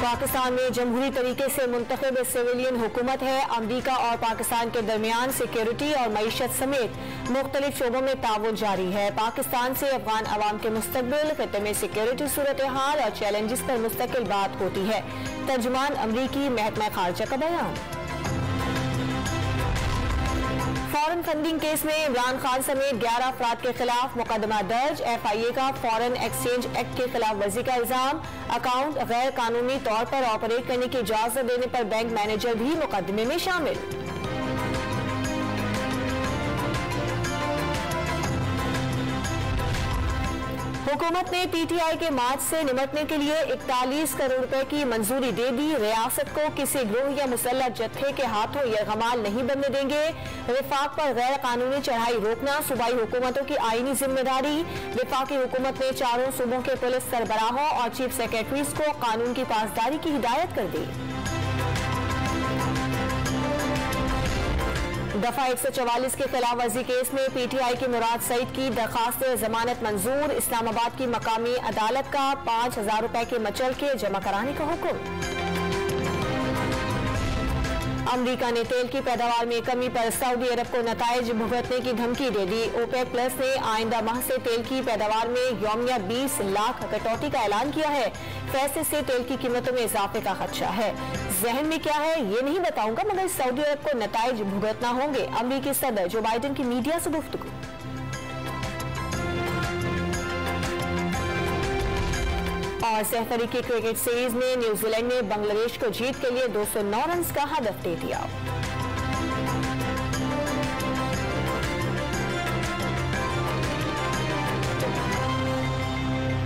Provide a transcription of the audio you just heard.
पाकिस्तान में जमहूरी तरीके से मुंतखब सिविलियन हुकूमत है। अमरीका और पाकिस्तान के दरमियान सिक्योरिटी और मईशत समेत मुख्तलिफ शोबों में ताउन जारी है। पाकिस्तान से अफगान अवाम के मुस्तकबिल, खित्ते में सिक्योरिटी सूरत हाल और चैलेंजेस पर मुस्तकिल बात होती है। तर्जुमान अमरीकी महकमा खारजा का बयान। फॉरेन फंडिंग केस में इमरान खान समेत 11 अफराद के खिलाफ मुकदमा दर्ज। FIA का फॉरेन एक्सचेंज एक्ट के खिलाफ वर्जी का इल्जाम। अकाउंट गैर कानूनी तौर पर ऑपरेट करने की इजाजत देने पर बैंक मैनेजर भी मुकदमे में शामिल। हुकूमत ने PTI के मार्च से निपटने के लिए 41 करोड़ रुपए की मंजूरी दे दी। रियासत को किसी ग्रोह या मुसल्लह जत्थे के हाथों यरगमाल नहीं बनने देंगे। विफाक पर गैर कानूनी चढ़ाई रोकना सूबाई हुकूमतों की आईनी जिम्मेदारी। विफाकी हुकूमत ने चारों सूबों के पुलिस सरबराहों और चीफ सेक्रेटरीज को कानून की पासदारी की हिदायत कर दी। दफा 144 के खिलाफ वर्जी केस में PTI की मुराद सईद की दरखास्त जमानत मंजूर। इस्लामाबाद की मकामी अदालत का 5000 रुपए के मचल के जमा कराने का हुक्म। अमरीका ने तेल की पैदावार में कमी पर सऊदी अरब को नताइज भुगतने की धमकी दे दी। OPEC प्लस ने आइंदा माह से तेल की पैदावार में यौमिया 20 लाख कटौती का ऐलान किया है। फैसले से तेल की कीमतों में इजाफे का खदशा है। जहन में क्या है ये नहीं बताऊंगा, मगर सऊदी अरब को नताइज भुगतना होंगे। अमरीकी सदर जो बाइडेन की मीडिया से गुफ्तगू। और सहफरीकी क्रिकेट सीरीज में न्यूजीलैंड ने बांग्लादेश को जीत के लिए 209 रन का हदफ दे दिया।